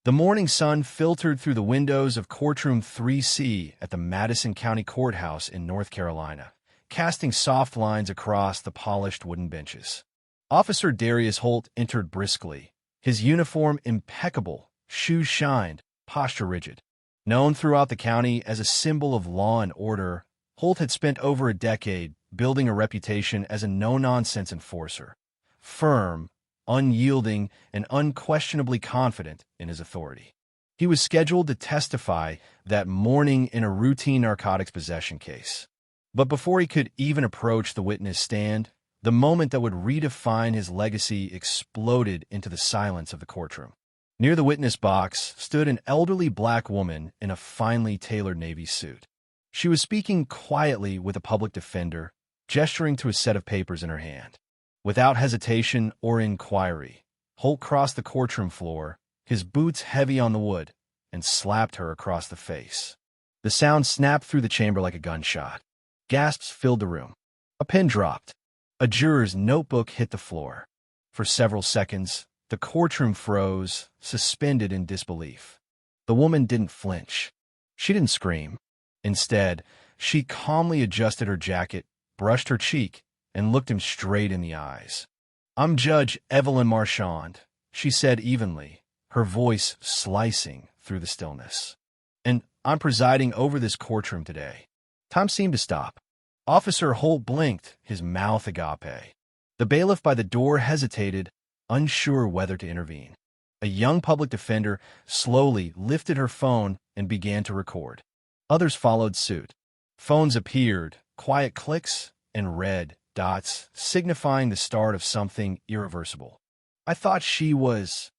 The morning sun filtered through the windows of Courtroom 3C at the Madison County Courthouse in North Carolina, casting soft lines across the polished wooden benches. Officer Darius Holt entered briskly, his uniform impeccable, shoes shined, posture rigid. Known throughout the county as a symbol of law and order, Holt had spent over a decade building a reputation as a no-nonsense enforcer, firm, unyielding, and unquestionably confident in his authority. He was scheduled to testify that morning in a routine narcotics possession case. But before he could even approach the witness stand, the moment that would redefine his legacy exploded into the silence of the courtroom. Near the witness box stood an elderly black woman in a finely tailored navy suit. She was speaking quietly with a public defender, gesturing to a set of papers in her hand. Without hesitation or inquiry, Holt crossed the courtroom floor, his boots heavy on the wood, and slapped her across the face. The sound snapped through the chamber like a gunshot. Gasps filled the room. A pin dropped. A juror's notebook hit the floor. For several seconds, the courtroom froze, suspended in disbelief. The woman didn't flinch. She didn't scream. Instead, she calmly adjusted her jacket, brushed her cheek, and looked him straight in the eyes. "I'm Judge Evelyn Marchand," she said evenly, her voice slicing through the stillness. "And I'm presiding over this courtroom today." Time seemed to stop. Officer Holt blinked, his mouth agape. The bailiff by the door hesitated, unsure whether to intervene. A young public defender slowly lifted her phone and began to record. Others followed suit. Phones appeared, quiet clicks, and red dots, signifying the start of something irreversible. "I thought she was—"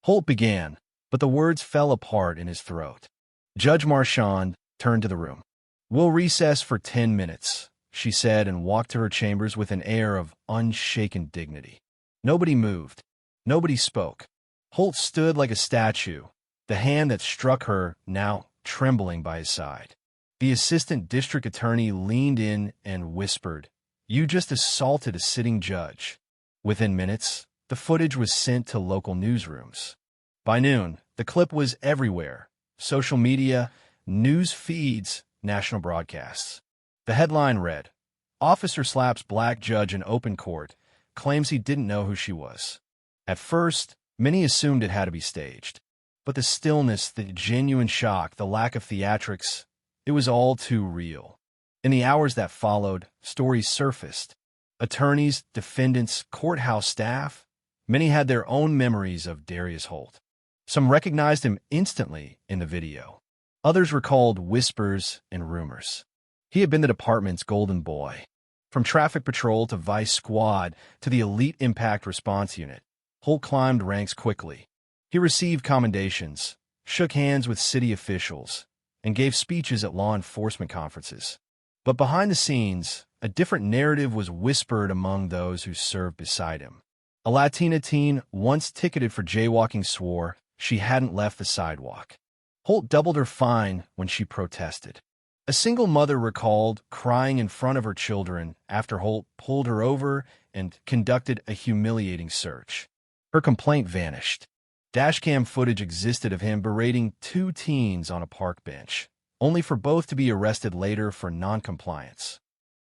Holt began, but the words fell apart in his throat. Judge Marchand turned to the room. "We'll recess for 10 minutes, she said, and walked to her chambers with an air of unshaken dignity. Nobody moved. Nobody spoke. Holt stood like a statue, the hand that struck her now trembling by his side. The assistant district attorney leaned in and whispered, "You just assaulted a sitting judge." Within minutes, the footage was sent to local newsrooms. By noon, the clip was everywhere: social media, news feeds, national broadcasts. The headline read, "Officer slaps black judge in open court, claims he didn't know who she was." At first, many assumed it had to be staged. But the stillness, the genuine shock, the lack of theatrics, it was all too real. In the hours that followed, stories surfaced. Attorneys, defendants, courthouse staff, many had their own memories of Darius Holt. Some recognized him instantly in the video. Others recalled whispers and rumors. He had been the department's golden boy. From traffic patrol to vice squad to the elite impact response unit, Holt climbed ranks quickly. He received commendations, shook hands with city officials, and gave speeches at law enforcement conferences. But behind the scenes, a different narrative was whispered among those who served beside him. A Latina teen once ticketed for jaywalking swore she hadn't left the sidewalk. Holt doubled her fine when she protested. A single mother recalled crying in front of her children after Holt pulled her over and conducted a humiliating search. Her complaint vanished. Dashcam footage existed of him berating 2 teens on a park bench, only for both to be arrested later for noncompliance.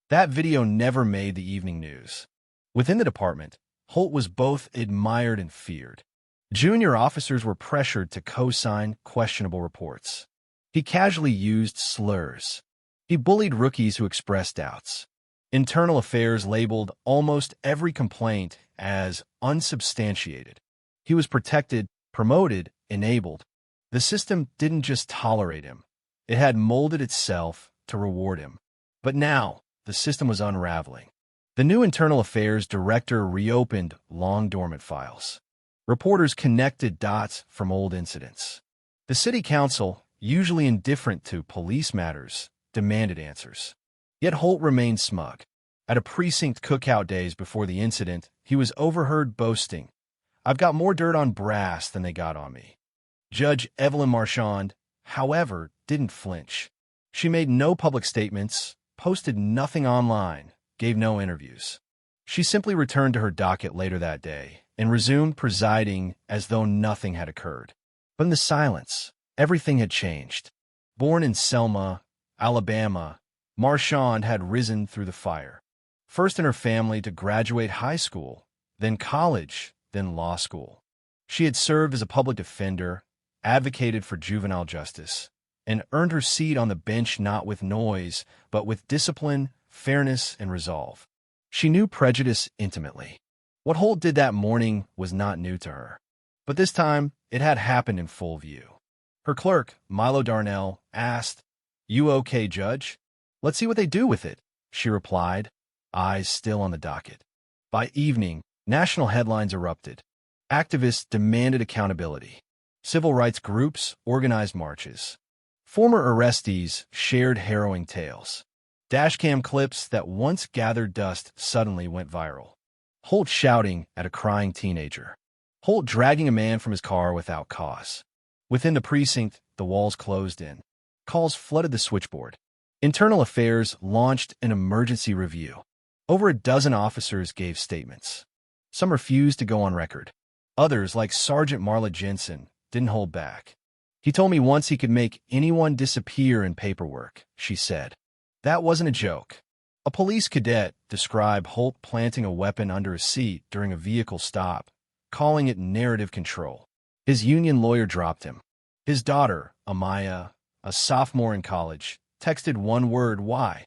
That video never made the evening news. Within the department, Holt was both admired and feared. Junior officers were pressured to co-sign questionable reports. He casually used slurs. He bullied rookies who expressed doubts. Internal Affairs labeled almost every complaint as unsubstantiated. He was protected, promoted, enabled. The system didn't just tolerate him. It had molded itself to reward him. But now, the system was unraveling. The new Internal Affairs director reopened long-dormant files. Reporters connected dots from old incidents. The city council, usually indifferent to police matters, demanded answers. Yet Holt remained smug. At a precinct cookout days before the incident, he was overheard boasting, "I've got more dirt on brass than they got on me." Judge Evelyn Marchand, however, didn't flinch. She made no public statements, posted nothing online, gave no interviews. She simply returned to her docket later that day and resumed presiding as though nothing had occurred. But in the silence, everything had changed. Born in Selma, Alabama, Marchand had risen through the fire. First in her family to graduate high school, then college, then law school. She had served as a public defender, advocated for juvenile justice, and earned her seat on the bench not with noise, but with discipline, fairness, and resolve. She knew prejudice intimately. What Holt did that morning was not new to her. But this time, it had happened in full view. Her clerk, Milo Darnell, asked, "You okay, Judge?" "Let's see what they do with it," she replied, eyes still on the docket. By evening, national headlines erupted. Activists demanded accountability. Civil rights groups organized marches. Former arrestees shared harrowing tales. Dashcam clips that once gathered dust suddenly went viral. Holt shouting at a crying teenager. Holt dragging a man from his car without cause. Within the precinct, the walls closed in. Calls flooded the switchboard. Internal Affairs launched an emergency review. Over a dozen officers gave statements. Some refused to go on record. Others, like Sergeant Marla Jensen, didn't hold back. "He told me once he could make anyone disappear in paperwork," she said. That wasn't a joke. A police cadet described Holt planting a weapon under a seat during a vehicle stop, calling it narrative control. His union lawyer dropped him. His daughter, Amaya, a sophomore in college, texted one word, "Why?"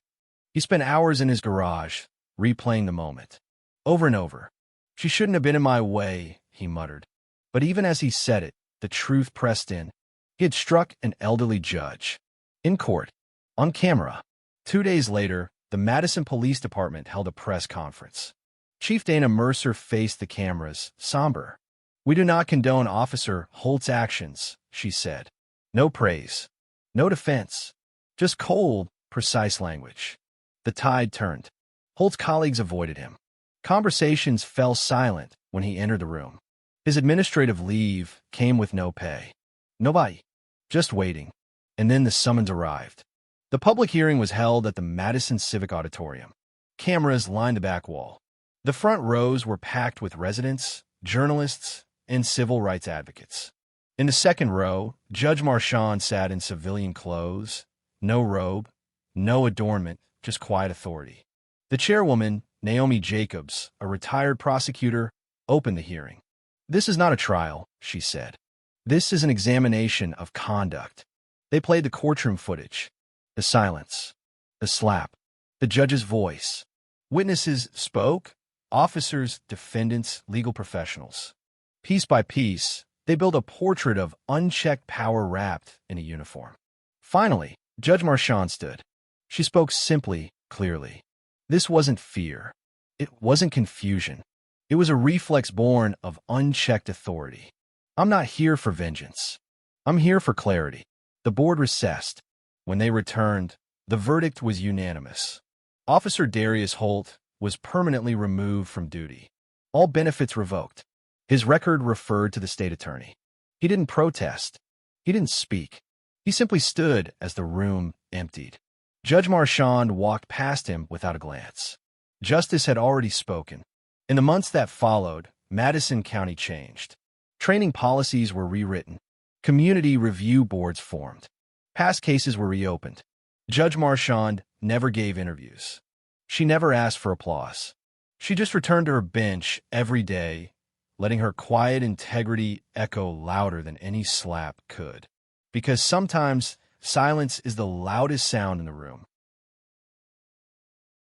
He spent hours in his garage, replaying the moment. Over and over. "She shouldn't have been in my way," he muttered. But even as he said it, the truth pressed in. He had struck an elderly judge. In court. On camera. 2 days later, the Madison Police Department held a press conference. Chief Dana Mercer faced the cameras, somber. "We do not condone Officer Holt's actions," she said. No praise. No defense. Just cold, precise language. The tide turned. Holt's colleagues avoided him. Conversations fell silent when he entered the room. His administrative leave came with no pay. Nobody. Just waiting. And then the summons arrived. The public hearing was held at the Madison Civic Auditorium. Cameras lined the back wall. The front rows were packed with residents, journalists, and civil rights advocates. In the second row, Judge Marchand sat in civilian clothes, no robe, no adornment, just quiet authority. The chairwoman, Naomi Jacobs, a retired prosecutor, opened the hearing. "This is not a trial," she said. "This is an examination of conduct." They played the courtroom footage. The silence. The slap. The judge's voice. Witnesses spoke. Officers, defendants, legal professionals. Piece by piece, they built a portrait of unchecked power wrapped in a uniform. Finally, Judge Marchand stood. She spoke simply, clearly. This wasn't fear. It wasn't confusion. It was a reflex born of unchecked authority. "I'm not here for vengeance. I'm here for clarity." The board recessed. When they returned, the verdict was unanimous. Officer Darius Holt was permanently removed from duty. All benefits revoked. His record referred to the state attorney. He didn't protest. He didn't speak. He simply stood as the room emptied. Judge Marchand walked past him without a glance. Justice had already spoken. In the months that followed, Madison County changed. Training policies were rewritten. Community review boards formed. Past cases were reopened. Judge Marchand never gave interviews. She never asked for applause. She just returned to her bench every day, letting her quiet integrity echo louder than any slap could. Because sometimes silence is the loudest sound in the room.